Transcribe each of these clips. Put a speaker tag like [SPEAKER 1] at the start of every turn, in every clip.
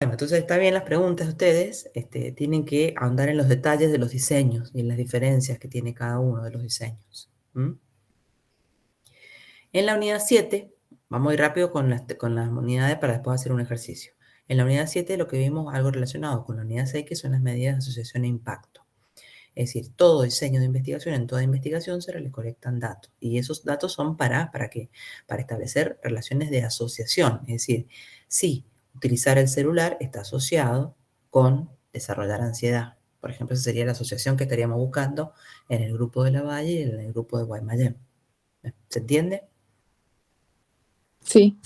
[SPEAKER 1] Bueno, entonces está bien las preguntas de ustedes, tienen que ahondar en los detalles de los diseños y en las diferencias que tiene cada uno de los diseños. En la unidad 7, vamos a ir rápido con las unidades para después hacer un ejercicio. En la unidad 7 lo que vimos algo relacionado con la unidad 6, que son las medidas de asociación e impacto. Es decir, todo diseño de investigación, en toda investigación se recolectan datos. Y esos datos son ¿para qué? Para establecer relaciones de asociación. Es decir, si utilizar el celular está asociado con desarrollar ansiedad. Por ejemplo, esa sería la asociación que estaríamos buscando en el grupo de La Valle y en el grupo de Guaymallén. ¿Se entiende?
[SPEAKER 2] Sí.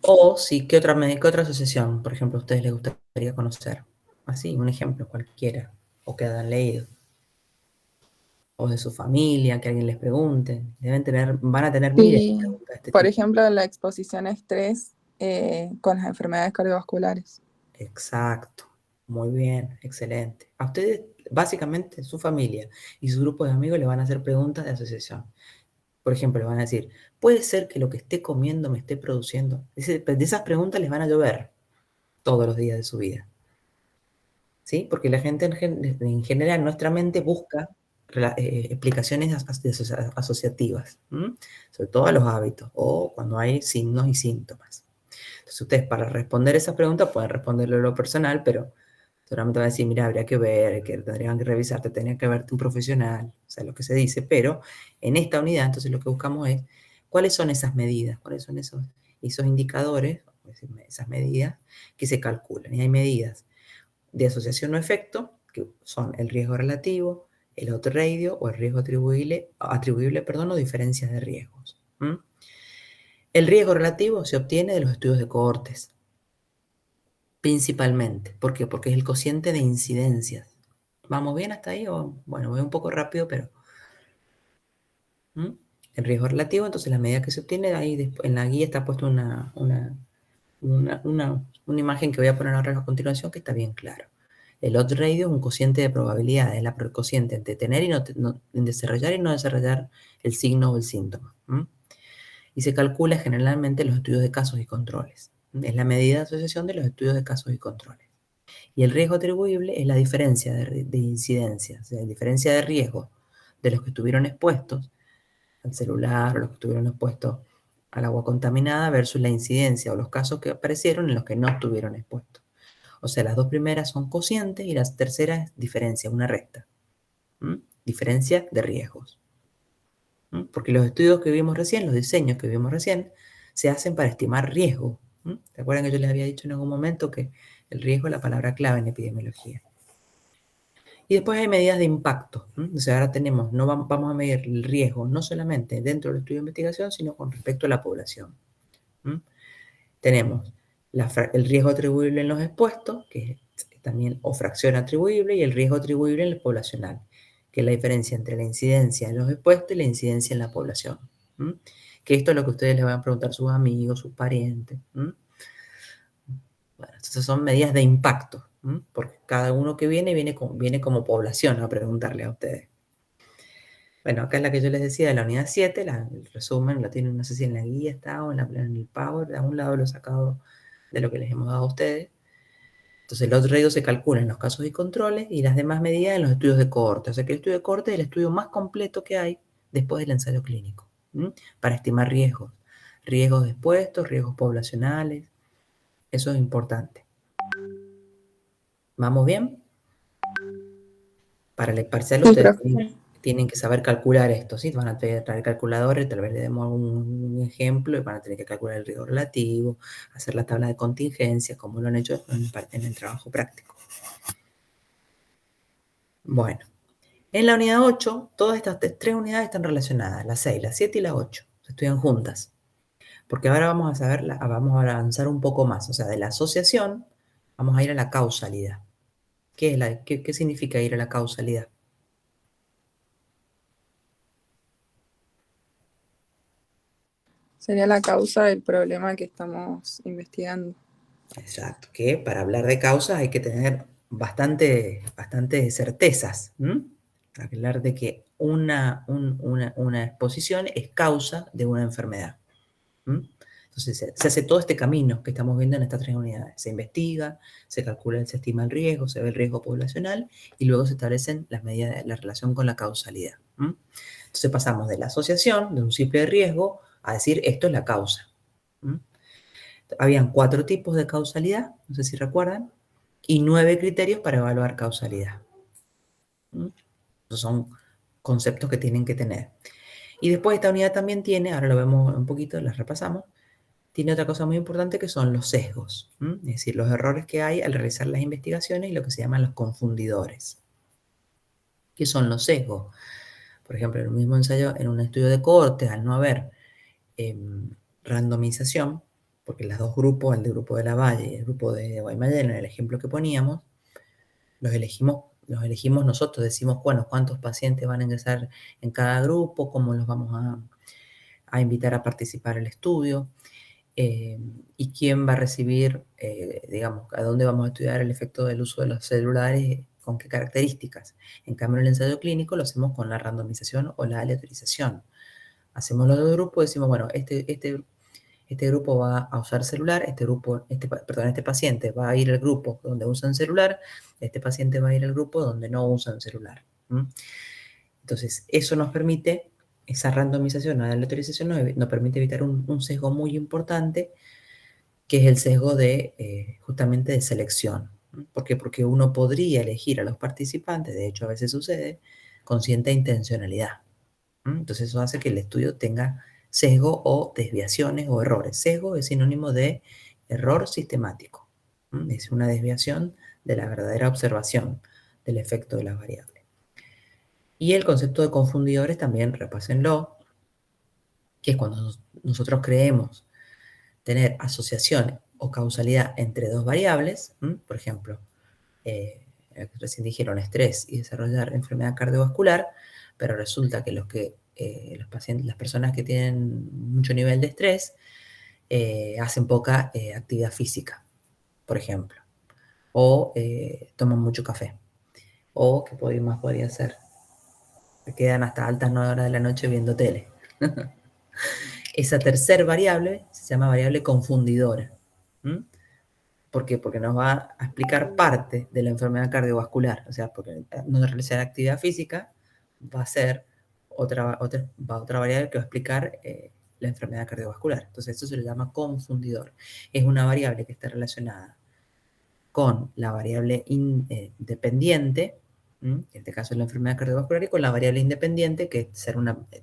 [SPEAKER 1] O sí, ¿qué otra asociación, por ejemplo, a ustedes les gustaría conocer? Así, un ejemplo cualquiera, o que hayan leído. O de su familia, que alguien les pregunte. Van a tener miles de
[SPEAKER 2] Sí,
[SPEAKER 1] preguntas de este
[SPEAKER 2] por
[SPEAKER 1] tipo.
[SPEAKER 2] ejemplo, la exposición a estrés con las enfermedades cardiovasculares.
[SPEAKER 1] Exacto. Muy bien, excelente. A ustedes, básicamente, su familia y su grupo de amigos le van a hacer preguntas de asociación. Por ejemplo, le van a decir, ¿puede ser que lo que esté comiendo me esté produciendo? De esas preguntas les van a llover todos los días de su vida. ¿Sí? Porque la gente en general, nuestra mente busca explicaciones asociativas, sobre todo a los hábitos o cuando hay signos y síntomas. Entonces ustedes para responder esas preguntas pueden responderlo en lo personal, pero seguramente van a decir, mira, habría que ver, que tendrían que revisarte, tendría que verte un profesional, o sea, lo que se dice, pero en esta unidad entonces lo que buscamos es cuáles son esas medidas, cuáles son esos indicadores, esas medidas que se calculan. Y hay medidas de asociación o efecto, que son el riesgo relativo, el odds ratio o el riesgo atribuible, o diferencias de riesgos. El riesgo relativo se obtiene de los estudios de cohortes, principalmente. ¿Por qué? Porque es el cociente de incidencias. ¿Vamos bien hasta ahí? Bueno, voy un poco rápido, pero... El riesgo relativo, entonces la medida que se obtiene, ahí en la guía está puesta una imagen que voy a poner ahora a continuación que está bien claro. El odds ratio es un cociente de probabilidad, es la cociente entre tener y en desarrollar y no desarrollar el signo o el síntoma. Y se calcula generalmente en los estudios de casos y controles. Es la medida de asociación de los estudios de casos y controles. Y el riesgo atribuible es la diferencia de incidencia, o sea, la diferencia de riesgo de los que estuvieron expuestos al celular o los que estuvieron expuestos al agua contaminada versus la incidencia o los casos que aparecieron en los que no estuvieron expuestos. O sea, las dos primeras son cocientes y la tercera es diferencia, una recta. Diferencia de riesgos. Porque los estudios que vimos recién, los diseños que vimos recién, se hacen para estimar riesgo. ¿Se acuerdan que yo les había dicho en algún momento que el riesgo es la palabra clave en epidemiología? Y después hay medidas de impacto. O sea, ahora vamos a medir el riesgo no solamente dentro del estudio de investigación, sino con respecto a la población. Tenemos el riesgo atribuible en los expuestos, que es también, o fracción atribuible, y el riesgo atribuible en el poblacional, que es la diferencia entre la incidencia en los expuestos y la incidencia en la población. Que esto es lo que ustedes les van a preguntar a sus amigos, sus parientes. Bueno, entonces son medidas de impacto, porque cada uno que viene como población a preguntarle a ustedes. Bueno, acá es la que yo les decía de la unidad 7, el resumen lo tienen, no sé si en la guía está o en el Power, de algún lado lo he sacado de lo que les hemos dado a ustedes. Entonces, los riesgos se calculan en los casos y controles y las demás medidas en los estudios de cohorte. O sea que el estudio de cohorte es el estudio más completo que hay después del ensayo clínico, para estimar riesgos. Riesgos expuestos, riesgos poblacionales. Eso es importante. ¿Vamos bien? Para el parcial
[SPEAKER 2] Sí,
[SPEAKER 1] ustedes
[SPEAKER 2] profe.
[SPEAKER 1] tienen que saber calcular esto, ¿sí? Van a traer calculadores, tal vez le demos un ejemplo y van a tener que calcular el riesgo relativo, hacer la tabla de contingencia, como lo han hecho en el trabajo práctico. Bueno, en la unidad 8, todas estas tres unidades están relacionadas, la 6, la 7 y la 8, se estudian juntas, porque ahora vamos a avanzar un poco más, o sea, de la asociación vamos a ir a la causalidad. ¿Qué significa ir a la causalidad?
[SPEAKER 2] Sería la causa del problema que estamos investigando.
[SPEAKER 1] Exacto, que para hablar de causas hay que tener bastante certezas. Hablar de que una exposición es causa de una enfermedad. Entonces Entonces se hace todo este camino que estamos viendo en estas 3 unidades. Se investiga, se calcula, se estima el riesgo, se ve el riesgo poblacional y luego se establecen las medidas de la relación con la causalidad. Entonces pasamos de la asociación, de un simple riesgo, a decir esto es la causa. Habían 4 tipos de causalidad, no sé si recuerdan, y 9 criterios para evaluar causalidad. Esos son conceptos que tienen que tener. Y después esta unidad también tiene, ahora lo vemos un poquito, las repasamos, tiene otra cosa muy importante que son los sesgos, es decir, los errores que hay al realizar las investigaciones y lo que se llaman los confundidores. ¿Qué son los sesgos? Por ejemplo, en un mismo ensayo, en un estudio de cohortes, al no haber randomización, porque los 2 grupos, el del grupo de Lavalle y el grupo de Guaymallén, en el ejemplo que poníamos, los elegimos nosotros, decimos, bueno, cuántos pacientes van a ingresar en cada grupo, cómo los vamos a invitar a participar en el estudio, y quién va a recibir, digamos, a dónde vamos a estudiar el efecto del uso de los celulares, con qué características. En cambio, en el ensayo clínico lo hacemos con la randomización o la aleatorización. Hacemos los 2 grupos y decimos, bueno, este grupo va a usar celular, este paciente va a ir al grupo donde usan celular, este paciente va a ir al grupo donde no usan celular. Entonces, eso nos permite, esa randomización, la aleatorización nos permite evitar un sesgo muy importante, que es el sesgo justamente de selección. ¿Por qué? Porque uno podría elegir a los participantes, de hecho a veces sucede, con cierta intencionalidad. Entonces eso hace que el estudio tenga sesgo o desviaciones o errores. Sesgo es sinónimo de error sistemático. Es una desviación de la verdadera observación del efecto de las variables. Y el concepto de confundidores también, repásenlo, que es cuando nosotros creemos tener asociación o causalidad entre 2 variables, por ejemplo, recién dijeron estrés y desarrollar enfermedad cardiovascular, pero resulta que los pacientes, las personas que tienen mucho nivel de estrés, hacen poca actividad física, por ejemplo, o toman mucho café, o ¿qué más podría ser? Se quedan hasta altas 9 horas de la noche viendo tele. Esa tercera variable se llama variable confundidora. ¿Por qué? Porque nos va a explicar parte de la enfermedad cardiovascular. O sea, porque no realizar actividad física va a ser otra variable que va a explicar la enfermedad cardiovascular. Entonces, eso se le llama confundidor. Es una variable que está relacionada con la variable dependiente, en este caso es la enfermedad cardiovascular, y con la variable independiente, que es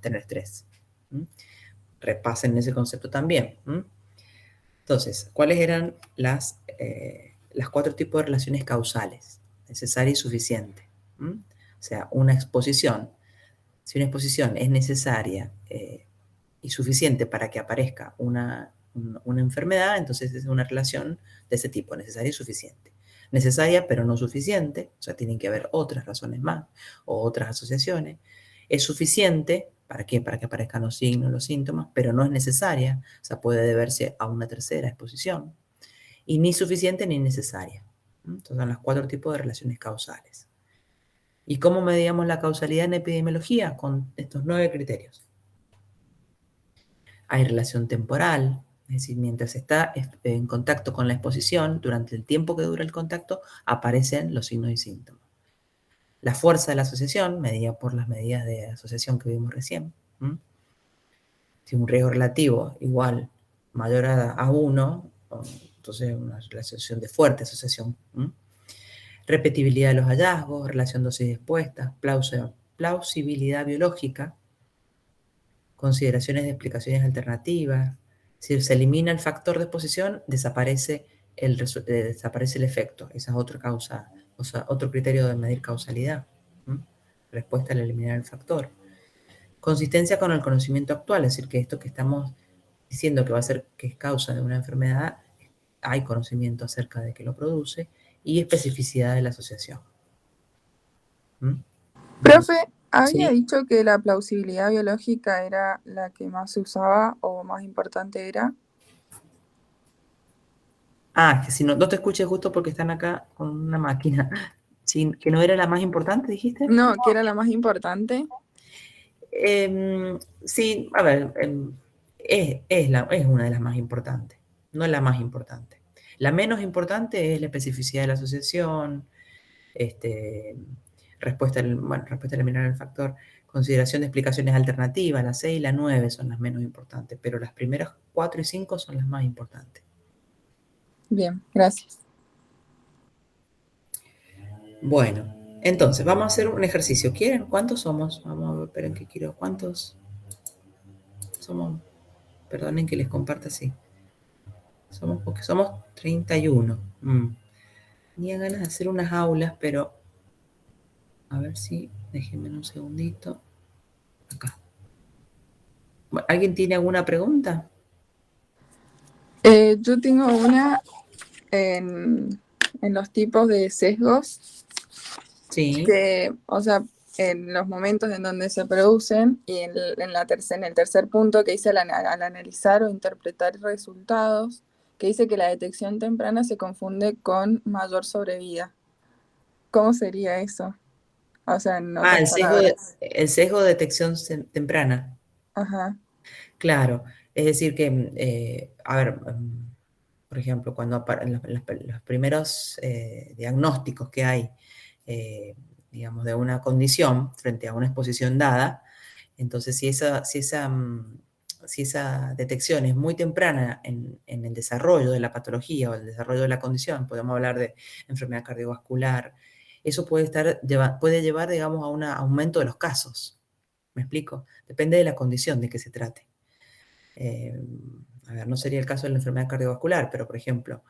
[SPEAKER 1] tener estrés. Repasen ese concepto también. Entonces, ¿cuáles eran las 4 tipos de relaciones causales? Necesaria y suficiente. O sea, una exposición. Si una exposición es necesaria y suficiente para que aparezca una enfermedad, entonces es una relación de ese tipo, necesaria y suficiente. Necesaria pero no suficiente, o sea, tienen que haber otras razones más o otras asociaciones. Es suficiente, ¿para qué? Para que aparezcan los signos, los síntomas, pero no es necesaria, o sea, puede deberse a una tercera exposición. Y ni suficiente ni necesaria. Entonces son los 4 tipos de relaciones causales. ¿Y cómo medíamos la causalidad en epidemiología? Con estos 9 criterios. Hay relación temporal, es decir, mientras está en contacto con la exposición, durante el tiempo que dura el contacto, aparecen los signos y síntomas. La fuerza de la asociación, medida por las medidas de asociación que vimos recién. Si un riesgo relativo igual mayor a 1, entonces una relación de fuerte asociación. Repetibilidad de los hallazgos, relación dosis expuesta, plausibilidad biológica, consideraciones de explicaciones alternativas. Si se elimina el factor de exposición, desaparece el efecto. Esa es otra causa, o sea, otro criterio de medir causalidad. Respuesta al eliminar el factor. Consistencia con el conocimiento actual, es decir, que esto que estamos diciendo que va a ser que es causa de una enfermedad, hay conocimiento acerca de que lo produce, y especificidad de la asociación.
[SPEAKER 2] Profe, había
[SPEAKER 1] ¿Sí?
[SPEAKER 2] dicho que la plausibilidad biológica era la que más se usaba o más importante era.
[SPEAKER 1] Que si no te escuché justo porque están acá con una máquina. Sí, ¿que no era la más importante, dijiste?
[SPEAKER 2] No, que era la más importante.
[SPEAKER 1] Sí, a ver, es una de las más importantes, no es la más importante. La menos importante es la especificidad de la asociación, este, respuesta eliminar el factor, consideración de explicaciones alternativas, la 6 y la 9 son las menos importantes, pero las primeras 4 y 5 son las más importantes.
[SPEAKER 2] Bien, gracias.
[SPEAKER 1] Bueno, entonces vamos a hacer un ejercicio. ¿Quieren? ¿Cuántos somos? Vamos a ver, esperen que quiero. ¿Cuántos somos? Perdonen que les comparta así. Porque somos 31. Tenía ganas de hacer unas aulas, pero a ver si, déjenme un segundito. Acá. Bueno, ¿alguien tiene alguna pregunta?
[SPEAKER 2] Yo tengo una en los tipos de sesgos,
[SPEAKER 1] Sí.
[SPEAKER 2] que, o sea, en los momentos en donde se producen y en el tercer punto que dice al analizar o interpretar resultados, que dice que la detección temprana se confunde con mayor sobrevida. ¿Cómo sería eso? O sea, en
[SPEAKER 1] Ah,
[SPEAKER 2] otras palabras.
[SPEAKER 1] el sesgo de detección temprana.
[SPEAKER 2] Ajá,
[SPEAKER 1] Claro, es decir que, a ver, por ejemplo, cuando los primeros diagnósticos que hay, digamos, de una condición frente a una exposición dada, entonces si esa detección es muy temprana en el desarrollo de la patología o el desarrollo de la condición, podemos hablar de enfermedad cardiovascular, eso puede llevar, digamos, a un aumento de los casos. ¿Me explico? Depende de la condición de que se trate. A ver, no sería el caso de la enfermedad cardiovascular, pero por ejemplo,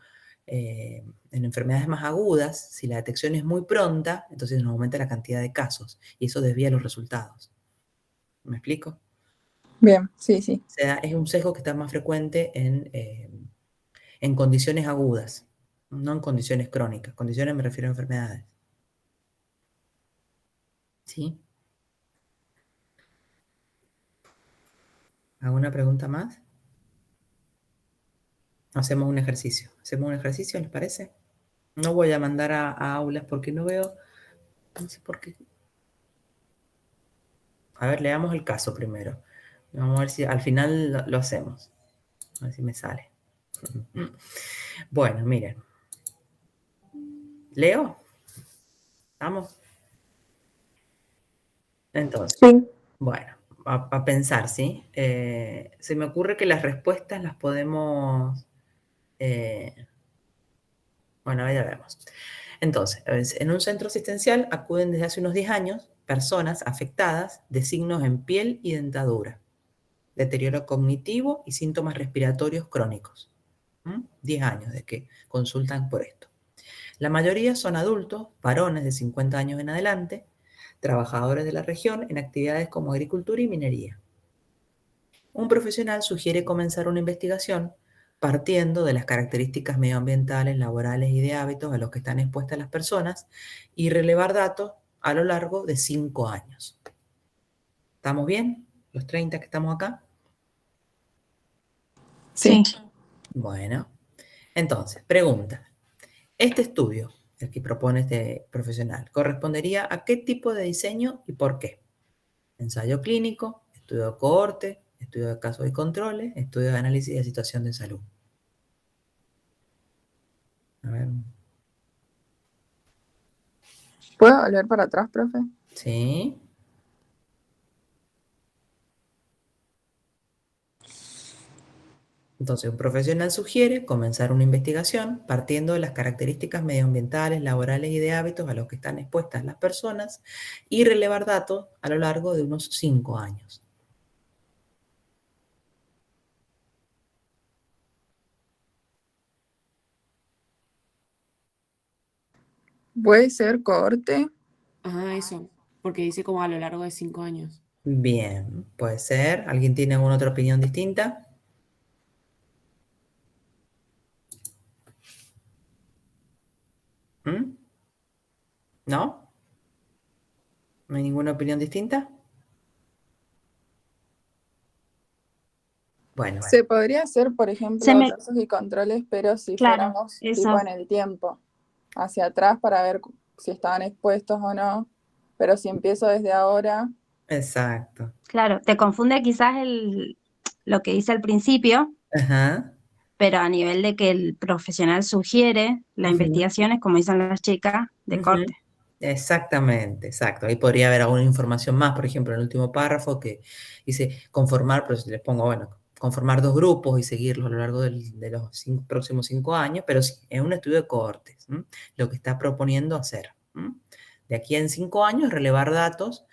[SPEAKER 1] en enfermedades más agudas, si la detección es muy pronta, entonces nos aumenta la cantidad de casos y eso desvía los resultados. ¿Me explico?
[SPEAKER 2] bien, sí, sí.
[SPEAKER 1] O sea, es un sesgo que está más frecuente en condiciones agudas, no en condiciones crónicas. Condiciones me refiero a enfermedades. ¿Sí? ¿Alguna pregunta más? Hacemos un ejercicio. ¿Hacemos un ejercicio, les parece? No voy a mandar a aulas porque no veo, no sé por qué. A ver, leamos el caso primero. Vamos a ver si al final lo hacemos. A ver si me sale. Bueno, miren. ¿Leo? ¿Vamos? Entonces,
[SPEAKER 2] Sí.
[SPEAKER 1] bueno, a pensar, ¿sí? Se me ocurre que las respuestas las podemos... bueno, ya vemos. Entonces, en un centro asistencial acuden desde hace unos 10 años personas afectadas de signos en piel y dentadura, deterioro cognitivo y síntomas respiratorios crónicos. 10 años de que consultan por esto. La mayoría son adultos, varones de 50 años en adelante, trabajadores de la región en actividades como agricultura y minería. Un profesional sugiere comenzar una investigación partiendo de las características medioambientales, laborales y de hábitos a los que están expuestas las personas y relevar datos a lo largo de 5 años. ¿Estamos bien? ¿Los 30 que estamos acá?
[SPEAKER 2] Sí.
[SPEAKER 1] Bueno, entonces, pregunta. Este estudio, el que propone este profesional, ¿correspondería a qué tipo de diseño y por qué? Ensayo clínico, estudio de cohorte, estudio de casos y controles, estudio de análisis de situación de salud. A ver,
[SPEAKER 2] ¿Puedo volver para atrás, profe?
[SPEAKER 1] sí. Entonces, un profesional sugiere comenzar una investigación partiendo de las características medioambientales, laborales y de hábitos a los que están expuestas las personas y relevar datos a lo largo de unos 5 años.
[SPEAKER 2] ¿Puede ser cohorte?
[SPEAKER 3] Ajá, eso, porque dice como a lo largo de 5 años.
[SPEAKER 1] Bien, puede ser. ¿Alguien tiene alguna otra opinión distinta? ¿Mm? ¿No? ¿No hay ninguna opinión distinta? Bueno,
[SPEAKER 2] Se podría hacer, por
[SPEAKER 4] Se
[SPEAKER 2] ejemplo,
[SPEAKER 4] me,
[SPEAKER 2] casos y controles, pero si
[SPEAKER 4] claro,
[SPEAKER 2] fuéramos tipo
[SPEAKER 4] eso,
[SPEAKER 2] en el tiempo, hacia atrás para ver si estaban expuestos o no. Pero si empiezo desde ahora,
[SPEAKER 1] exacto.
[SPEAKER 4] claro, te confunde quizás el, lo que dice al principio,
[SPEAKER 1] Ajá.
[SPEAKER 4] pero a nivel de que el profesional sugiere, la
[SPEAKER 1] Ujú,
[SPEAKER 4] investigación es, como dicen las chicas, de
[SPEAKER 1] ujú.
[SPEAKER 4] corte.
[SPEAKER 1] Exactamente, exacto. Ahí podría haber alguna información más, por ejemplo, en el último párrafo que dice conformar, pero si les pongo, bueno, conformar 2 grupos y seguirlos a lo largo de los próximos 5 años, pero sí, es un estudio de cohortes, ¿m? Lo que está proponiendo hacer. ¿M? De aquí en 5 años, relevar datos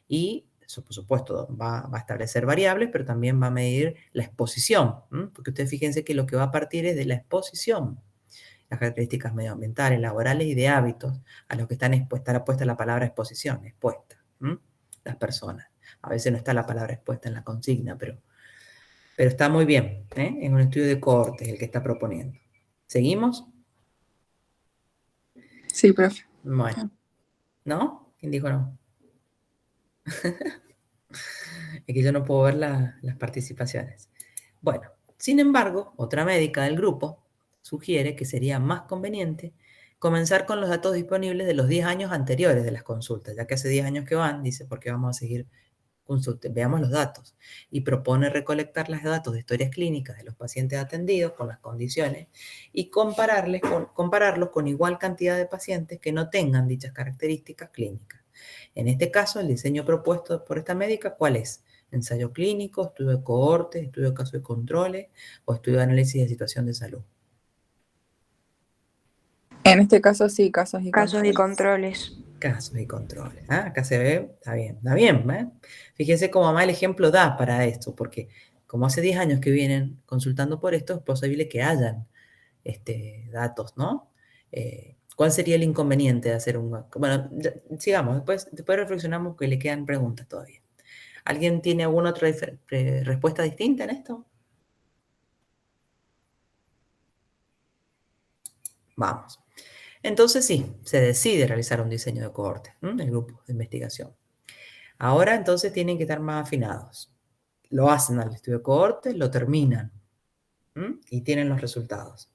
[SPEAKER 1] y, eso, por supuesto, va a establecer variables, pero también va a medir la exposición, ¿m? Porque ustedes fíjense que lo que va a partir es de la exposición, las características medioambientales, laborales y de hábitos a los que están expuesta la palabra exposición, expuesta, ¿m? Las personas. A veces no está la palabra expuesta en la consigna, pero está muy bien, ¿eh? Es un estudio de cohortes el que está proponiendo. ¿Seguimos?
[SPEAKER 2] Sí, profe.
[SPEAKER 1] Bueno, ¿no? ¿Quién dijo no? Es que yo no puedo ver las participaciones. Bueno, sin embargo, otra médica del grupo sugiere que sería más conveniente comenzar con los datos disponibles de los 10 años anteriores de las consultas, ya que hace 10 años que van, dice, porque vamos a seguir consulten, veamos los datos, y propone recolectar los datos de historias clínicas de los pacientes atendidos con las condiciones y compararlos con igual cantidad de pacientes que no tengan dichas características clínicas. En este caso, el diseño propuesto por esta médica, ¿cuál es? Ensayo clínico, estudio de cohortes, estudio de casos y controles o estudio de análisis de situación de salud.
[SPEAKER 2] En este caso sí, casos y
[SPEAKER 5] Casos y
[SPEAKER 2] controles.
[SPEAKER 5] controles.
[SPEAKER 1] Casos y controles. Ah, acá se ve, está bien, ¿eh? Fíjense cómo mamá el ejemplo da para esto, porque como hace 10 años que vienen consultando por esto, es posible que hayan datos, ¿no? ¿Cuál sería el inconveniente de hacer un... Bueno, sigamos, después reflexionamos que le quedan preguntas todavía. ¿Alguien tiene alguna otra respuesta distinta en esto? Vamos. Entonces sí, se decide realizar un diseño de cohorte, el grupo de investigación. Ahora entonces tienen que estar más afinados. Lo hacen al estudio de cohorte, lo terminan y tienen los resultados.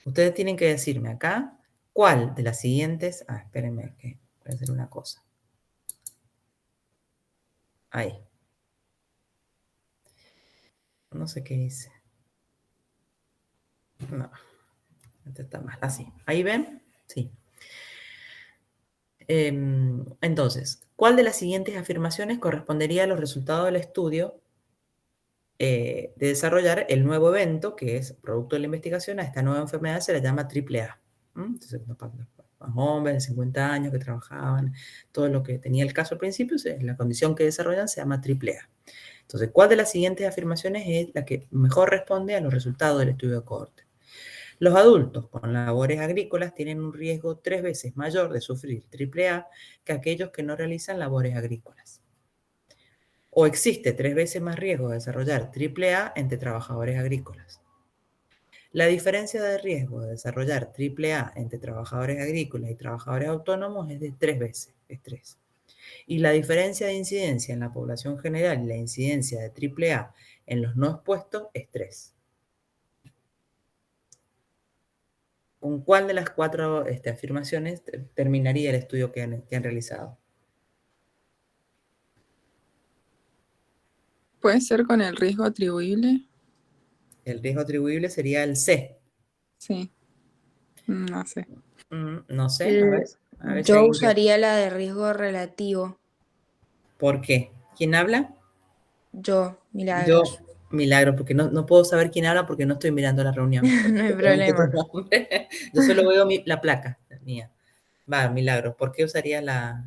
[SPEAKER 1] Ustedes tienen que decirme acá cuál de las siguientes... Ah, espérenme, que voy a hacer una cosa. Ahí. No sé qué hice. No, este está mal. Así. ¿Ahí ven? Sí. Entonces, ¿cuál de las siguientes afirmaciones correspondería a los resultados del estudio de desarrollar el nuevo evento, que es producto de la investigación? A esta nueva enfermedad se la llama AAA. Entonces, los hombres de 50 años que trabajaban, todo lo que tenía el caso al principio, la condición que desarrollan se llama AAA. Entonces, ¿cuál de las siguientes afirmaciones es la que mejor responde a los resultados del estudio de cohorte? Los adultos con labores agrícolas tienen un riesgo 3 veces mayor de sufrir AAA que aquellos que no realizan labores agrícolas. O existe 3 veces más riesgo de desarrollar AAA entre trabajadores agrícolas. La diferencia de riesgo de desarrollar AAA entre trabajadores agrícolas y trabajadores autónomos es de 3 veces, es 3. Y la diferencia de incidencia en la población general y la incidencia de AAA en los no expuestos es 3. ¿Con cuál de las 4 afirmaciones terminaría el estudio que han realizado?
[SPEAKER 2] ¿Puede ser con el riesgo atribuible?
[SPEAKER 1] El riesgo atribuible sería el C.
[SPEAKER 2] Sí, no sé.
[SPEAKER 1] No sé,
[SPEAKER 5] El-
[SPEAKER 1] a ver si
[SPEAKER 5] Yo
[SPEAKER 1] alguien
[SPEAKER 5] usaría la de riesgo relativo.
[SPEAKER 1] ¿Por qué? ¿Quién habla?
[SPEAKER 5] Yo,
[SPEAKER 1] Yo,
[SPEAKER 5] Milagros.
[SPEAKER 1] Milagro, porque no puedo saber quién habla porque no estoy mirando la reunión.
[SPEAKER 5] No hay
[SPEAKER 1] Pregunto tu
[SPEAKER 5] problema.
[SPEAKER 1] nombre. Yo solo veo la placa mía. Va, Milagro, ¿por qué usaría la...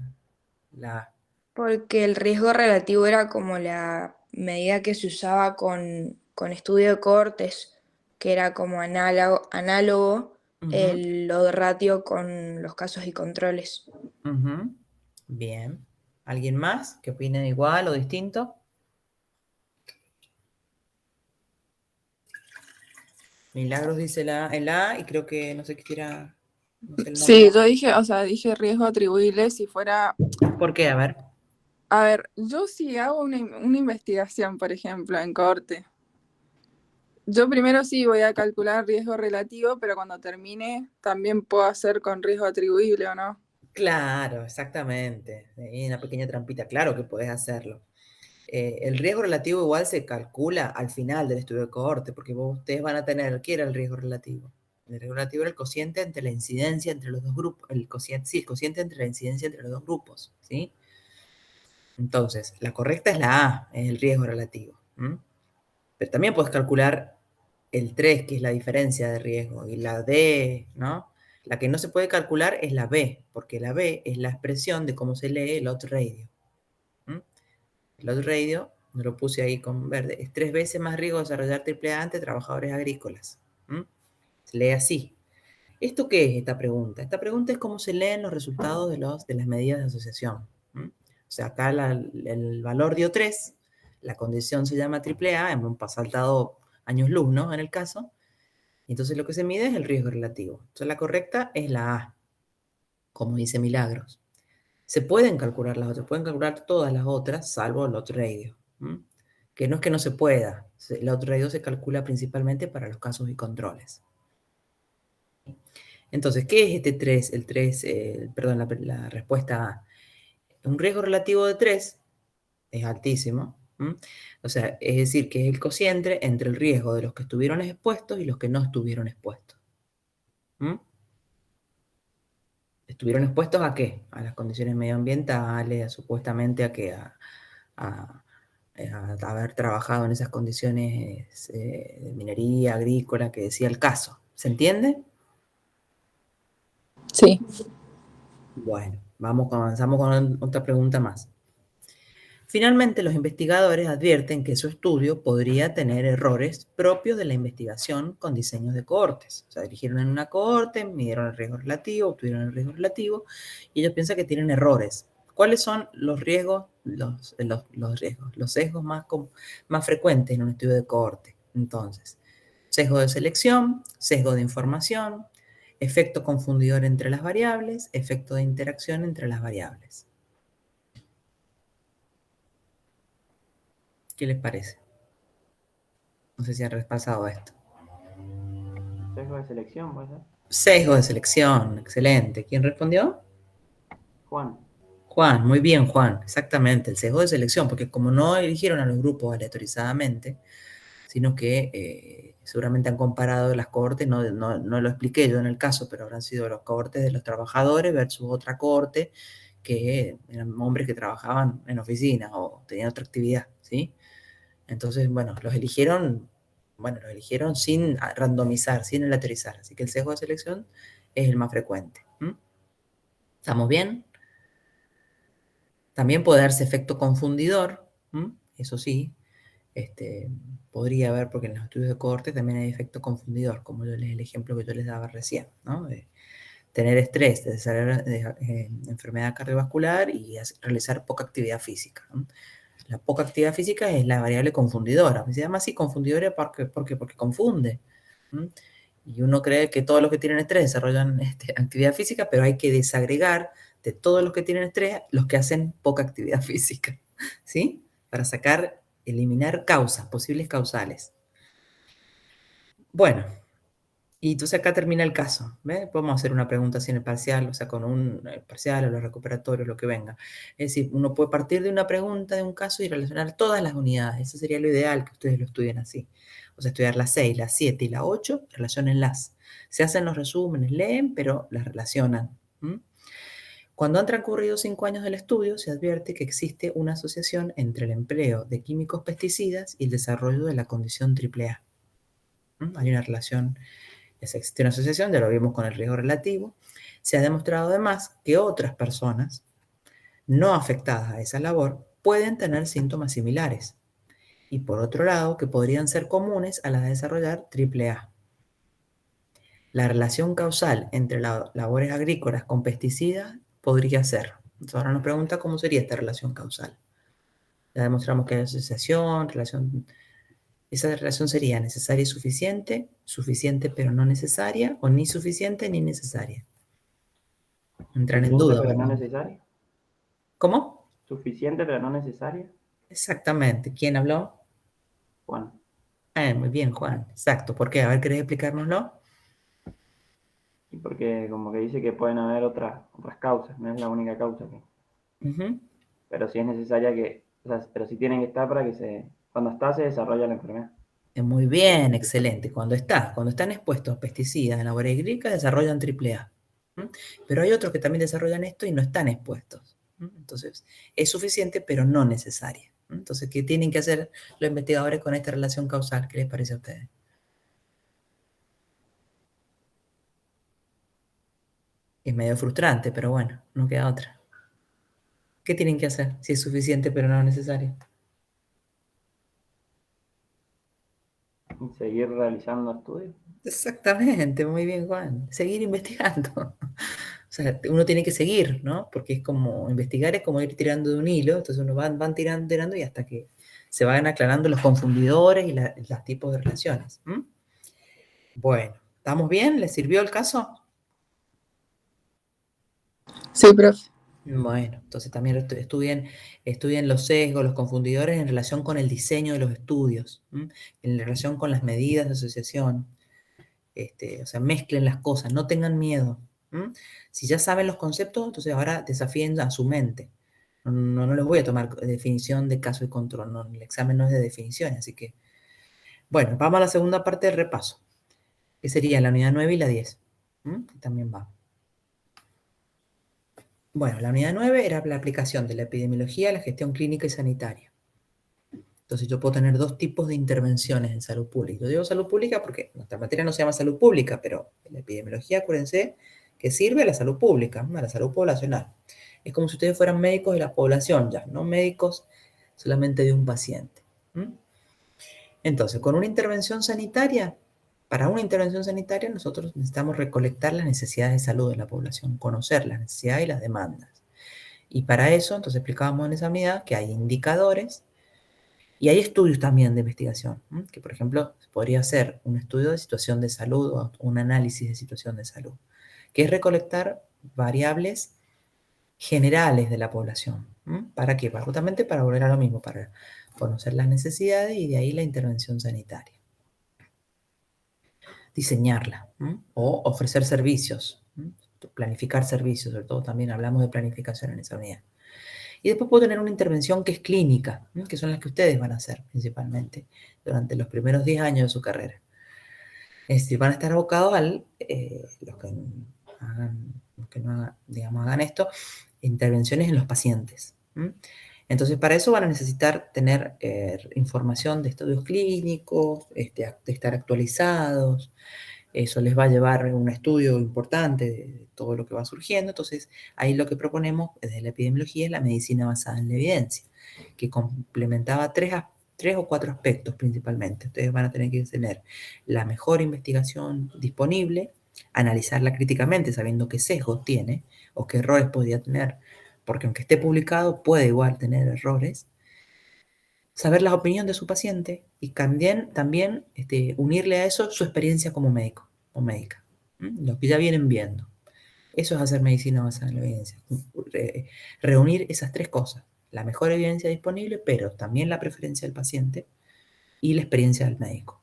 [SPEAKER 5] Porque el riesgo relativo era como la medida que se usaba con estudio de cortes, que era como análogo
[SPEAKER 1] Ujú,
[SPEAKER 5] el load ratio con los casos y controles.
[SPEAKER 1] ujú. Bien. ¿Alguien más que opine igual o distinto? Milagros dice el A y creo que no sé qué era, no sé el nombre.
[SPEAKER 2] Sí, yo dije, o sea, dije riesgo atribuible si fuera,
[SPEAKER 1] ¿Por qué? A ver.
[SPEAKER 2] a ver, yo si hago una investigación, por ejemplo, en corte, yo primero sí voy a calcular riesgo relativo, pero cuando termine también puedo hacer con riesgo atribuible o no.
[SPEAKER 1] Claro, exactamente. Hay una pequeña trampita, claro que podés hacerlo. el riesgo relativo igual se calcula al final del estudio de cohorte, porque ustedes van a tener, ¿qué era el riesgo relativo? El riesgo relativo era el cociente entre la incidencia entre los dos grupos, el cociente entre la incidencia entre los dos grupos, ¿sí? Entonces, la correcta es la A, es el riesgo relativo. Pero también puedes calcular el 3, que es la diferencia de riesgo, y la D, ¿no? La que no se puede calcular es la B, porque la B es la expresión de cómo se lee el odds ratio. El odds ratio, me lo puse ahí con verde, es 3 veces más riesgo desarrollar AAA ante trabajadores agrícolas. Se lee así. ¿Esto qué es esta pregunta? Esta pregunta es cómo se leen los resultados de las medidas de asociación. O sea, acá el valor dio 3, la condición se llama AAA, hemos saltado años luz, ¿no? En el caso. Entonces lo que se mide es el riesgo relativo. Entonces la correcta es la A, como dice Milagros. Se pueden calcular las otras, pueden calcular todas las otras, salvo el odds ratio. Que no es que no se pueda, el odds ratio se calcula principalmente para los casos y controles. Entonces, ¿qué es este 3? El 3, perdón, la respuesta A. Un riesgo relativo de 3 es altísimo. O sea, es decir, que es el cociente entre el riesgo de los que estuvieron expuestos y los que no estuvieron expuestos. ¿Estuvieron expuestos a qué? A las condiciones medioambientales, supuestamente a que a haber trabajado en esas condiciones de minería, agrícola, que decía el caso. ¿Se entiende?
[SPEAKER 2] Sí.
[SPEAKER 1] Bueno, avanzamos con otra pregunta más. Finalmente, los investigadores advierten que su estudio podría tener errores propios de la investigación con diseños de cohortes. O sea, dirigieron en una cohorte, midieron el riesgo relativo, obtuvieron el riesgo relativo, y ellos piensan que tienen errores. ¿Cuáles son los riesgos, los sesgos más frecuentes en un estudio de cohorte? Entonces, sesgo de selección, sesgo de información, efecto confundidor entre las variables, efecto de interacción entre las variables. ¿Qué les parece? No sé si han repasado esto.
[SPEAKER 6] Sesgo de selección, ¿puede ser?
[SPEAKER 1] Sesgo de selección, excelente. ¿Quién respondió?
[SPEAKER 6] Juan.
[SPEAKER 1] Juan, muy bien, Juan, exactamente, el sesgo de selección, porque como no eligieron a los grupos aleatorizadamente, sino que seguramente han comparado las cohortes, no lo expliqué yo en el caso, pero habrán sido los cohortes de los trabajadores versus otra cohorte que eran hombres que trabajaban en oficinas o tenían otra actividad, ¿sí? Entonces, bueno, los eligieron sin randomizar, sin aleatorizar, así que el sesgo de selección es el más frecuente. ¿Estamos bien? También puede darse efecto confundidor, eso sí, podría haber, porque en los estudios de cohorte también hay efecto confundidor, como el ejemplo que yo les daba recién, ¿no? De tener estrés, de desarrollar enfermedad cardiovascular y realizar poca actividad física. La poca actividad física es la variable confundidora. Se llama así confundidora porque confunde. Y uno cree que todos los que tienen estrés desarrollan actividad física, pero hay que desagregar de todos los que tienen estrés los que hacen poca actividad física, ¿sí? Para eliminar causas, posibles causales. Bueno, y entonces acá termina el caso. ¿Ves? Podemos hacer una pregunta así en el parcial, o sea, con un parcial o los recuperatorios, lo que venga. Es decir, uno puede partir de una pregunta, de un caso y relacionar todas las unidades. Eso sería lo ideal, que ustedes lo estudien así. O sea, estudiar las 6, las 7 y la 8, relacionenlas. Se hacen los resúmenes, leen, pero las relacionan. Cuando han transcurrido 5 años del estudio, se advierte que existe una asociación entre el empleo de químicos pesticidas y el desarrollo de la condición AAA. Hay una relación. Existe una asociación, ya lo vimos con el riesgo relativo. Se ha demostrado además que otras personas no afectadas a esa labor pueden tener síntomas similares. Y por otro lado, que podrían ser comunes a las de desarrollar AAA. La relación causal entre labores agrícolas con pesticidas podría ser. Entonces ahora nos pregunta cómo sería esta relación causal. Ya demostramos que hay asociación, esa relación sería necesaria y suficiente, suficiente pero no necesaria, o ni suficiente ni necesaria. Entran en
[SPEAKER 6] Suficiente
[SPEAKER 1] duda.
[SPEAKER 6] pero no
[SPEAKER 1] ¿verdad?
[SPEAKER 6] necesaria.
[SPEAKER 1] ¿Cómo?
[SPEAKER 6] Suficiente pero no necesaria.
[SPEAKER 1] Exactamente. ¿Quién habló?
[SPEAKER 6] Juan.
[SPEAKER 1] Muy bien, Juan. Exacto. ¿Por qué? A ver, ¿querés explicárnoslo?
[SPEAKER 6] Y porque como que dice que pueden haber otras causas, no es la única causa.
[SPEAKER 1] Ujú.
[SPEAKER 6] Pero sí es necesaria que O sea, pero sí tienen que estar para que cuando está se desarrolla la enfermedad.
[SPEAKER 1] Muy bien, excelente. Cuando están expuestos a pesticidas en la borreguilica, desarrollan AAA. ¿Mm? Pero hay otros que también desarrollan esto y no están expuestos. ¿Mm? Entonces, es suficiente, pero no necesaria. ¿Mm? Entonces, ¿qué tienen que hacer los investigadores con esta relación causal? ¿Qué les parece a ustedes? Es medio frustrante, pero bueno, no queda otra. ¿Qué tienen que hacer si es suficiente, pero no necesario?
[SPEAKER 6] Y seguir realizando estudios.
[SPEAKER 1] Exactamente, muy bien, Juan. Seguir investigando. O sea, uno tiene que seguir, ¿no? Porque es como, investigar es como ir tirando de un hilo, entonces uno van tirando y hasta que se van aclarando los confundidores y los tipos de relaciones. ¿M? Bueno, ¿estamos bien? ¿Les sirvió el caso?
[SPEAKER 2] Sí, profe.
[SPEAKER 1] Bueno, entonces también estudien los sesgos, los confundidores en relación con el diseño de los estudios, en relación con las medidas de asociación. O sea, mezclen las cosas, no tengan miedo. Si ya saben los conceptos, entonces ahora desafíen a su mente. No les voy a tomar definición de caso y control, no, el examen no es de definición, así que, bueno, vamos a la segunda parte del repaso, que sería la unidad 9 y la 10. Que también va. Bueno, la unidad 9 era la aplicación de la epidemiología a la gestión clínica y sanitaria. Entonces yo puedo tener dos tipos de intervenciones en salud pública. Yo digo salud pública porque nuestra materia no se llama salud pública, pero la epidemiología, acuérdense, que sirve a la salud pública, a la salud poblacional. Es como si ustedes fueran médicos de la población ya, no médicos solamente de un paciente. Entonces, con una intervención sanitaria, para una intervención sanitaria nosotros necesitamos recolectar las necesidades de salud de la población, conocer las necesidades y las demandas. Y para eso, entonces explicábamos en esa unidad que hay indicadores y hay estudios también de investigación, que por ejemplo podría ser un estudio de situación de salud o un análisis de situación de salud, que es recolectar variables generales de la población. ¿Para qué? Justamente para volver a lo mismo, para conocer las necesidades y de ahí la intervención sanitaria. Diseñarla o ofrecer servicios, planificar servicios, sobre todo también hablamos de planificación en esa unidad. Y después puedo tener una intervención que es clínica, que son las que ustedes van a hacer principalmente durante los primeros 10 años de su carrera. Es decir, van a estar abocados los que no hagan, digamos, hagan esto, intervenciones en los pacientes. Entonces, para eso van a necesitar tener información de estudios clínicos, de estar actualizados. Eso les va a llevar un estudio importante de todo lo que va surgiendo. Entonces, ahí lo que proponemos desde la epidemiología es la medicina basada en la evidencia, que complementaba tres o cuatro aspectos principalmente. Ustedes van a tener que tener la mejor investigación disponible, analizarla críticamente sabiendo qué sesgos tiene o qué errores podría tener, porque aunque esté publicado puede igual tener errores. Saber la opinión de su paciente y también unirle a eso su experiencia como médico o médica, lo que ya vienen viendo. Eso es hacer medicina basada en la evidencia. Reunir esas tres cosas. La mejor evidencia disponible, pero también la preferencia del paciente y la experiencia del médico.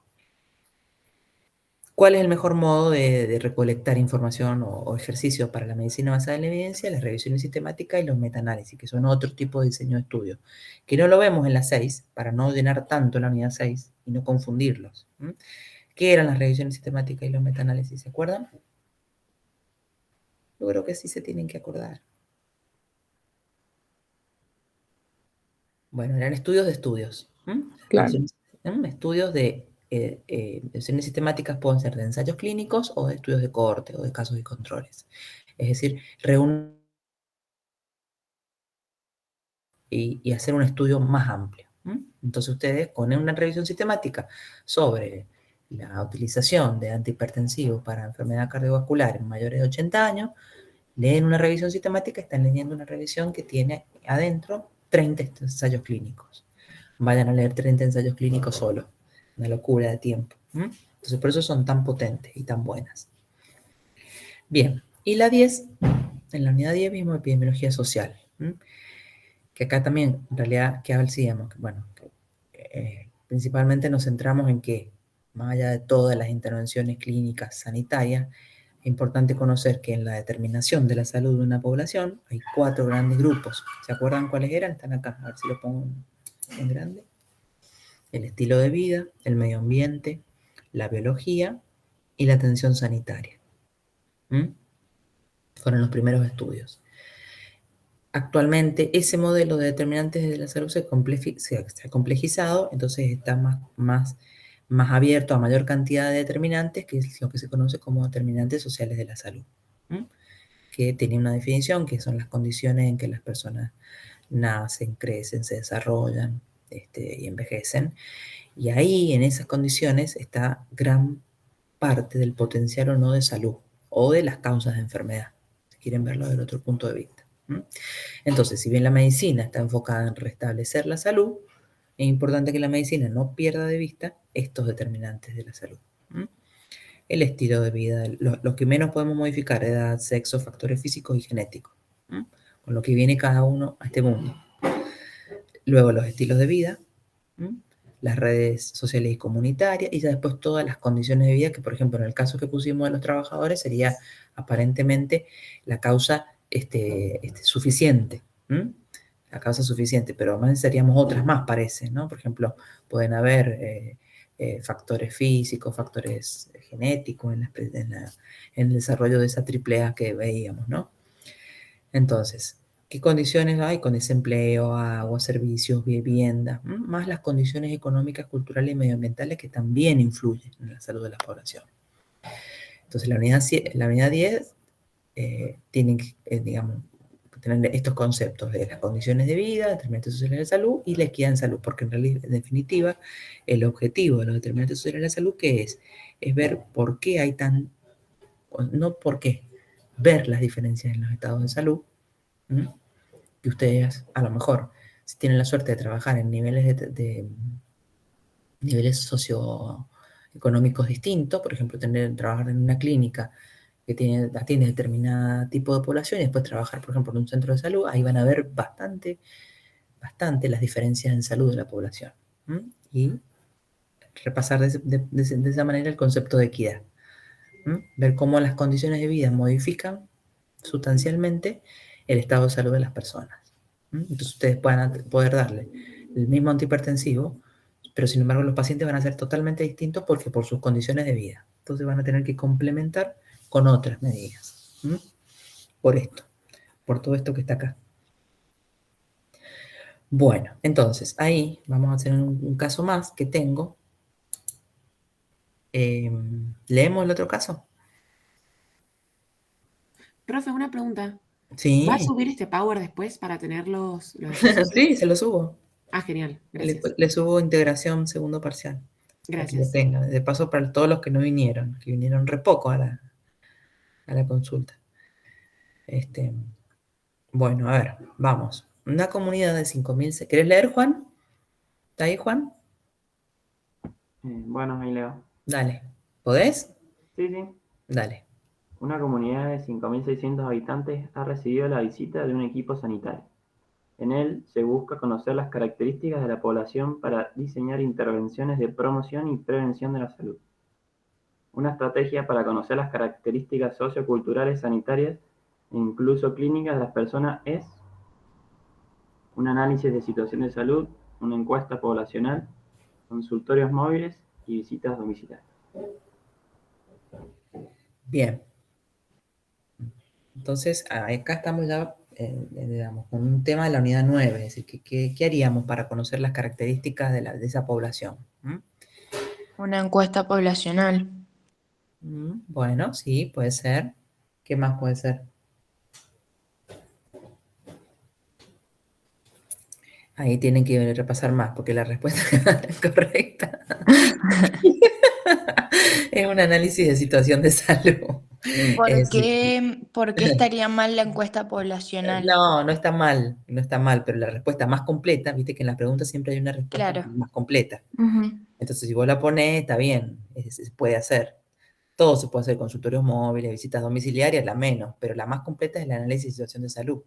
[SPEAKER 1] ¿Cuál es el mejor modo de recolectar información o ejercicios para la medicina basada en la evidencia? Las revisiones sistemáticas y los metaanálisis, que son otro tipo de diseño de estudio, que no lo vemos en la 6, para no llenar tanto la unidad 6 y no confundirlos. ¿Qué eran las revisiones sistemáticas y los metaanálisis? ¿Se acuerdan? Yo creo que sí se tienen que acordar. Bueno, eran estudios de estudios.
[SPEAKER 2] Claro.
[SPEAKER 1] Estudios de revisiones sistemáticas pueden ser de ensayos clínicos o de estudios de cohorte o de casos y controles. Es decir, reúnen y hacer un estudio más amplio. Entonces ustedes con una revisión sistemática sobre la utilización de antihipertensivos para enfermedad cardiovascular en mayores de 80 años, leen una revisión sistemática, están leyendo una revisión que tiene adentro 30 ensayos clínicos. Vayan a leer 30 ensayos clínicos solo. Una locura de tiempo. Entonces por eso son tan potentes y tan buenas. Bien, y la 10, en la unidad 10 vimos epidemiología social. Que acá también, en realidad, ¿qué hacíamos? Bueno, principalmente nos centramos en que, más allá de todas las intervenciones clínicas sanitarias, Es importante conocer que en la determinación de la salud de una población hay 4 grandes grupos. ¿Se acuerdan cuáles eran? Están acá, a ver si lo pongo en grande. El estilo de vida, el medio ambiente, la biología y la atención sanitaria. Fueron los primeros estudios. Actualmente ese modelo de determinantes de la salud se ha complejizado, entonces está más abierto a mayor cantidad de determinantes, que es lo que se conoce como determinantes sociales de la salud, que tiene una definición, que son las condiciones en que las personas nacen, crecen, se desarrollan y envejecen. Y ahí, en esas condiciones, está gran parte del potencial o no de salud, o de las causas de enfermedad, si quieren verlo desde otro punto de vista. Entonces, si bien la medicina está enfocada en restablecer la salud, es importante que la medicina no pierda de vista estos determinantes de la salud. El estilo de vida, lo que menos podemos modificar, edad, sexo, factores físicos y genéticos, con lo que viene cada uno a este mundo. Luego los estilos de vida, las redes sociales y comunitarias, y ya después todas las condiciones de vida, que por ejemplo en el caso que pusimos de los trabajadores sería aparentemente la causa suficiente, la causa suficiente, pero además necesitaríamos otras más, parece, ¿no? Por ejemplo, pueden haber factores físicos, factores genéticos en el desarrollo de esa triple A que veíamos, ¿no? Entonces, ¿qué condiciones hay? Con desempleo, agua, servicios, vivienda, más las condiciones económicas, culturales y medioambientales que también influyen en la salud de la población. Entonces, la unidad 10 tiene que, digamos, tener estos conceptos de las condiciones de vida, determinantes sociales de salud y la equidad en salud, porque en realidad, en definitiva, el objetivo de los determinantes sociales de la salud, ¿qué es? Es ver por qué hay no por qué, ver las diferencias en los estados de salud, que ustedes, a lo mejor, si tienen la suerte de trabajar en niveles niveles socioeconómicos distintos, por ejemplo, trabajar en una clínica que atiende determinado tipo de población y después trabajar, por ejemplo, en un centro de salud, ahí van a ver bastante las diferencias en salud de la población. Y repasar de esa manera el concepto de equidad. Ver cómo las condiciones de vida modifican sustancialmente el estado de salud de las personas. Entonces ustedes van poder darle el mismo antihipertensivo, pero sin embargo los pacientes van a ser totalmente distintos porque por sus condiciones de vida. Entonces van a tener que complementar con otras medidas. Por todo esto que está acá. Bueno, entonces ahí vamos a hacer un caso más que tengo. ¿Leemos el otro caso?
[SPEAKER 3] Profe, una pregunta.
[SPEAKER 1] Sí.
[SPEAKER 3] ¿Va a subir este Power después para tener los
[SPEAKER 1] Sí, se lo subo.
[SPEAKER 3] Ah, genial, gracias.
[SPEAKER 1] Le subo integración segundo parcial.
[SPEAKER 3] Gracias.
[SPEAKER 1] Para que lo tenga. De paso, para todos los que no vinieron, que vinieron re poco a la consulta. Bueno, a ver, vamos. Una comunidad de 5.000... ¿Querés leer, Juan? ¿Está ahí, Juan?
[SPEAKER 6] Bueno, ahí leo.
[SPEAKER 1] Dale. ¿Podés?
[SPEAKER 6] Sí, sí.
[SPEAKER 1] Dale.
[SPEAKER 6] Una comunidad de 5.600 habitantes ha recibido la visita de un equipo sanitario. En él se busca conocer las características de la población para diseñar intervenciones de promoción y prevención de la salud. Una estrategia para conocer las características socioculturales, sanitarias e incluso clínicas de las personas es un análisis de situación de salud, una encuesta poblacional, consultorios móviles y visitas domiciliarias.
[SPEAKER 1] Bien. Entonces, acá estamos ya, digamos, con un tema de la unidad 9, es decir, ¿qué haríamos para conocer las características de esa población?
[SPEAKER 5] Una encuesta poblacional.
[SPEAKER 1] Bueno, sí, puede ser. ¿Qué más puede ser? Ahí tienen que repasar más, porque la respuesta correcta es un análisis de situación de salud.
[SPEAKER 5] ¿Por qué estaría mal la encuesta poblacional?
[SPEAKER 1] No está mal, pero la respuesta más completa, viste que en las preguntas siempre hay una respuesta
[SPEAKER 5] Claro.
[SPEAKER 1] más completa.
[SPEAKER 5] Uh-huh.
[SPEAKER 1] Entonces, si vos la ponés, está bien, se puede hacer. Todo se puede hacer, consultorios móviles, visitas domiciliarias, la menos, pero la más completa es el análisis de situación de salud.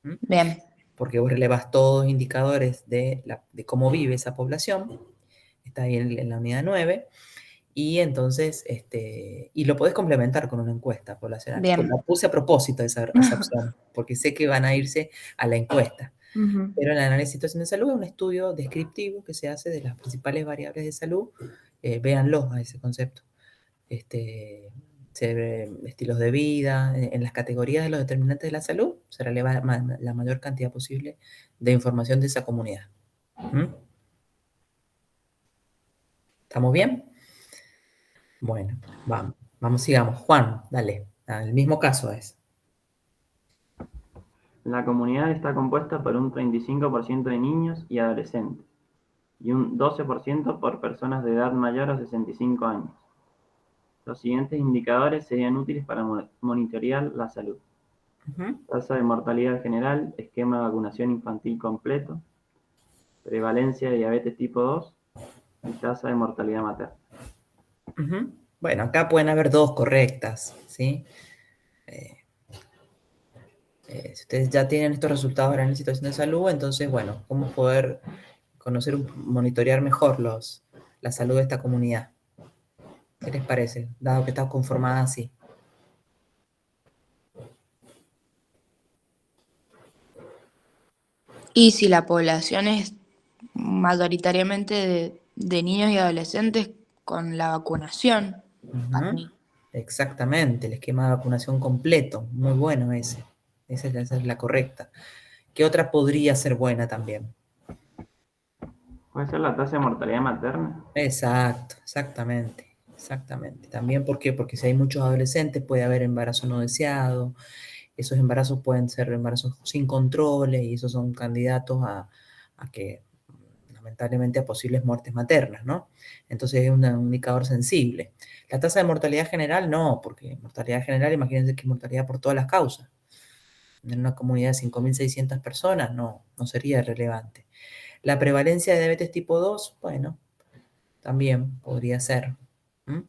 [SPEAKER 5] Bien.
[SPEAKER 1] Porque vos relevas todos los indicadores de cómo vive esa población, está ahí en la unidad 9, Y entonces, y lo podés complementar con una encuesta poblacional.
[SPEAKER 5] Bien.
[SPEAKER 1] La puse a propósito esa opción, porque sé que van a irse a la encuesta.
[SPEAKER 2] Ujú.
[SPEAKER 1] Pero el análisis de situación de salud es un estudio descriptivo que se hace de las principales variables de salud. Véanlo a ese concepto. Se ve estilos de vida, en las categorías de los determinantes de la salud, se releva la mayor cantidad posible de información de esa comunidad. ¿Mm? ¿Estamos bien? Bueno, vamos, sigamos. Juan, dale. El mismo caso es.
[SPEAKER 6] La comunidad está compuesta por un 35% de niños y adolescentes y un 12% por personas de edad mayor a 65 años. Los siguientes indicadores serían útiles para monitorear la salud.
[SPEAKER 1] Ujú.
[SPEAKER 6] Tasa de mortalidad general, esquema de vacunación infantil completo, prevalencia de diabetes tipo 2 y tasa de mortalidad materna.
[SPEAKER 1] Ujú. Bueno, acá pueden haber dos correctas, ¿sí? Si ustedes ya tienen estos resultados ahora en la situación de salud, entonces, bueno, ¿cómo poder conocer, monitorear mejor la salud de esta comunidad? ¿Qué les parece? Dado que está conformada así.
[SPEAKER 5] Y si la población es mayoritariamente de niños y adolescentes con la vacunación, para
[SPEAKER 1] Ujú.
[SPEAKER 5] mí.
[SPEAKER 1] Exactamente, el esquema de vacunación completo. Muy bueno ese. Esa es la correcta. ¿Qué otra podría ser buena también?
[SPEAKER 6] ¿Puede ser la tasa de mortalidad materna?
[SPEAKER 1] Exacto, exactamente. También, ¿por qué? Porque si hay muchos adolescentes puede haber embarazo no deseado, esos embarazos pueden ser embarazos sin controles y esos son candidatos a que, lamentablemente, a posibles muertes maternas, ¿no? Entonces es un indicador sensible. La tasa de mortalidad general, no, porque mortalidad general, imagínense que es mortalidad por todas las causas. En una comunidad de 5.600 personas, no sería relevante. La prevalencia de diabetes tipo 2, bueno, también podría ser. ¿Mm?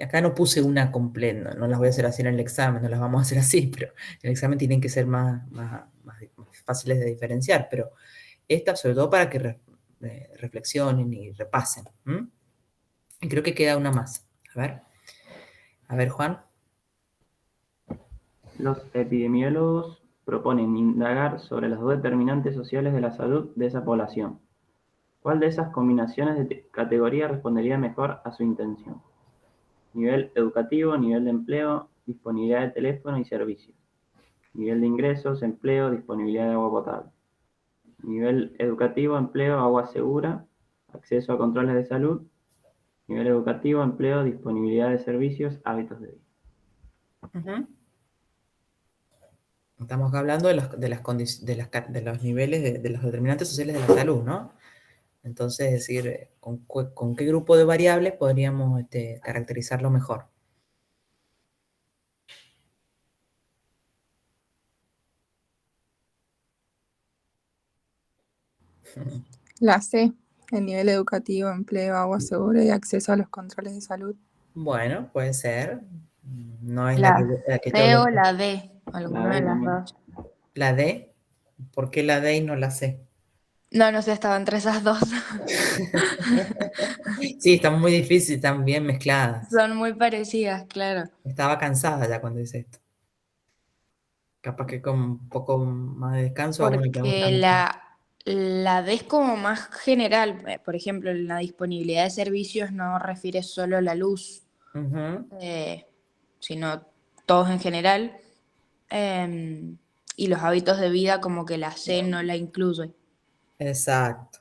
[SPEAKER 1] Acá no puse una completa, no las voy a hacer así en el examen, no las vamos a hacer así, pero en el examen tienen que ser más fáciles de diferenciar, pero estas sobre todo para que reflexionen y repasen. ¿Mm? Y creo que queda una más. A ver, Juan.
[SPEAKER 6] Los epidemiólogos proponen indagar sobre las dos determinantes sociales de la salud de esa población. ¿Cuál de esas combinaciones de categoría respondería mejor a su intención? Nivel educativo, nivel de empleo, disponibilidad de teléfono y servicios. Nivel de ingresos, empleo, disponibilidad de agua potable. Nivel educativo, empleo, agua segura, acceso a controles de salud. Nivel educativo, empleo, disponibilidad de servicios, hábitos de vida.
[SPEAKER 1] Ujú. Estamos hablando de los niveles de los determinantes sociales de la salud, ¿no? Entonces, es decir, ¿con qué grupo de variables podríamos caracterizarlo mejor?
[SPEAKER 2] La C, el nivel educativo, empleo, agua segura y acceso a los controles de salud.
[SPEAKER 1] Bueno, puede ser. No es
[SPEAKER 5] La
[SPEAKER 1] la que yo
[SPEAKER 5] C
[SPEAKER 1] había.
[SPEAKER 5] o la D,
[SPEAKER 6] La
[SPEAKER 5] alguna
[SPEAKER 6] D
[SPEAKER 5] de las
[SPEAKER 6] también.
[SPEAKER 5] dos.
[SPEAKER 1] ¿La D? ¿Por qué la D y no la C?
[SPEAKER 5] No sé, estaba entre esas dos.
[SPEAKER 1] Sí, están muy difíciles, están bien mezcladas.
[SPEAKER 5] Son muy parecidas, claro.
[SPEAKER 1] Estaba cansada ya cuando hice esto. Capaz que con un poco más de descanso a uno le gusta
[SPEAKER 5] Porque
[SPEAKER 1] mucho.
[SPEAKER 5] la D es como más general. Por ejemplo, la disponibilidad de servicios no refiere solo a la luz,
[SPEAKER 1] Ujú.
[SPEAKER 5] eh, sino todos en general. Y los hábitos de vida como que la C no la incluye.
[SPEAKER 1] Exacto.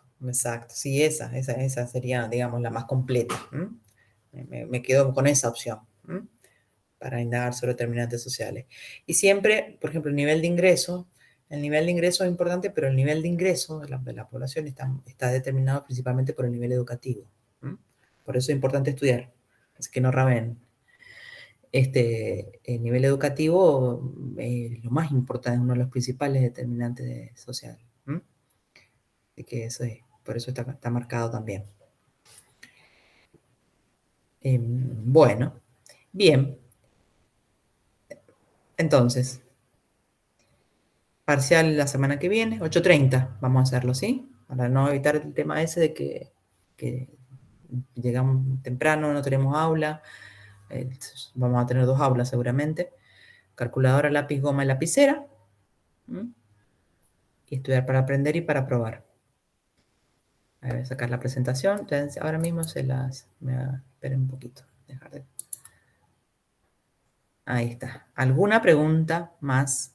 [SPEAKER 1] Sí, esa sería, digamos, la más completa. Me quedo con esa opción. Para indagar sobre determinantes sociales. Y siempre, por ejemplo, el nivel de ingreso es importante, pero el nivel de ingreso de la población está determinado principalmente por el nivel educativo. Por eso es importante estudiar, así que no raben. El nivel educativo es lo más importante, es uno de los principales determinantes sociales. Así que por eso está marcado también. Bueno, bien. Entonces, parcial la semana que viene, 8:30, vamos a hacerlo, ¿sí? Para no evitar el tema ese de que llegamos temprano, no tenemos aula, vamos a tener 2 aulas seguramente, calculadora, lápiz, goma y lapicera, y estudiar para aprender y para probar. Voy a sacar la presentación, ahora mismo esperen un poquito, ahí está. ¿Alguna pregunta más?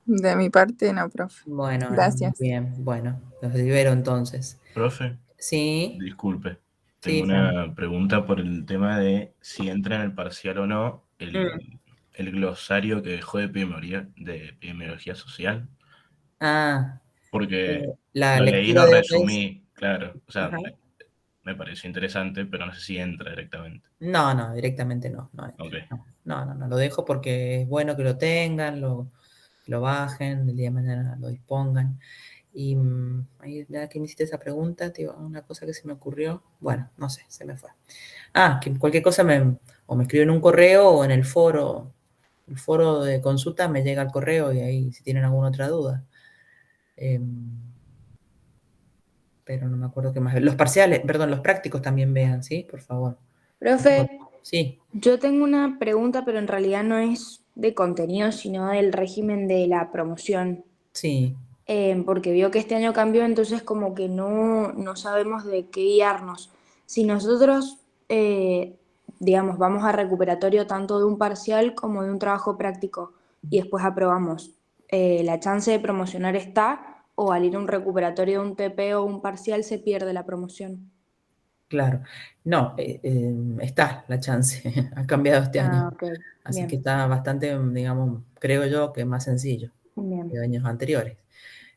[SPEAKER 2] De mi parte, no, profe.
[SPEAKER 1] Bueno,
[SPEAKER 2] Gracias.
[SPEAKER 1] bien, bueno, los libero entonces.
[SPEAKER 7] Profe,
[SPEAKER 1] Sí,
[SPEAKER 7] disculpe.
[SPEAKER 1] sí,
[SPEAKER 7] Tengo una pregunta por el tema de si entra en el parcial o no el glosario que dejó de epidemiología social. Porque
[SPEAKER 1] la
[SPEAKER 7] lo leí y
[SPEAKER 1] lectura
[SPEAKER 7] lo
[SPEAKER 1] de OPS.
[SPEAKER 7] resumí, claro. O sea,
[SPEAKER 1] Ajá.
[SPEAKER 7] me pareció interesante, pero no sé si entra directamente.
[SPEAKER 1] No, directamente no.
[SPEAKER 7] Ok.
[SPEAKER 1] No, lo dejo porque es bueno que lo tengan, lo bajen, el día de mañana lo dispongan. Y ahí, ya que me hiciste esa pregunta, tío, una cosa que se me ocurrió, bueno, no sé, se me fue. Que cualquier cosa o me escriben un correo o en el foro de consulta me llega el correo y ahí si tienen alguna otra duda. Pero no me acuerdo qué más. Los parciales, perdón, los prácticos también vean, ¿sí? Por favor.
[SPEAKER 5] Profe,
[SPEAKER 1] Sí,
[SPEAKER 5] yo tengo una pregunta, pero en realidad no es de contenido, sino del régimen de la promoción.
[SPEAKER 1] sí.
[SPEAKER 5] Porque vio que este año cambió, entonces como que no sabemos de qué guiarnos. Si nosotros, digamos, vamos a recuperatorio tanto de un parcial como de un trabajo práctico y después aprobamos, ¿la chance de promocionar está o al ir a un recuperatorio de un TP o un parcial se pierde la promoción?
[SPEAKER 1] Claro. No, está la chance. Ha cambiado este año.
[SPEAKER 5] Ok,
[SPEAKER 1] Así
[SPEAKER 5] bien,
[SPEAKER 1] que está bastante, digamos, creo yo que más sencillo
[SPEAKER 5] bien.
[SPEAKER 1] que años anteriores.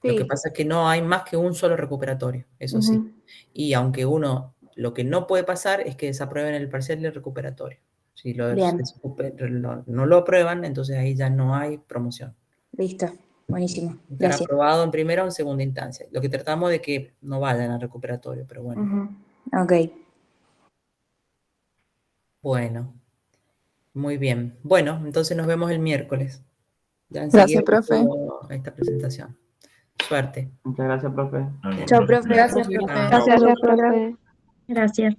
[SPEAKER 1] Lo que
[SPEAKER 5] Sí.
[SPEAKER 1] pasa es que no hay más que un solo recuperatorio, eso sí.
[SPEAKER 5] Ujú.
[SPEAKER 1] Y aunque lo que no puede pasar es que desaprueben el parcial del recuperatorio. Si
[SPEAKER 5] Bien,
[SPEAKER 1] no lo aprueban, entonces ahí ya no hay promoción.
[SPEAKER 5] listo, buenísimo,
[SPEAKER 1] Estar
[SPEAKER 5] gracias.
[SPEAKER 1] aprobado en primera o en segunda instancia. Lo que tratamos de que no vayan al recuperatorio, pero bueno.
[SPEAKER 5] Ujú. Ok,
[SPEAKER 1] Bueno, muy bien. Bueno, entonces nos vemos el miércoles. Ya enseguida
[SPEAKER 2] Gracias, profe.
[SPEAKER 1] pongo esta presentación. Suerte.
[SPEAKER 6] Muchas gracias, profe.
[SPEAKER 7] Ok,
[SPEAKER 5] chao,
[SPEAKER 7] profe.
[SPEAKER 5] profe.
[SPEAKER 2] Gracias, profe.
[SPEAKER 1] Chao.
[SPEAKER 4] Gracias,
[SPEAKER 8] Gracias,
[SPEAKER 4] profe.
[SPEAKER 8] profe.
[SPEAKER 4] Gracias.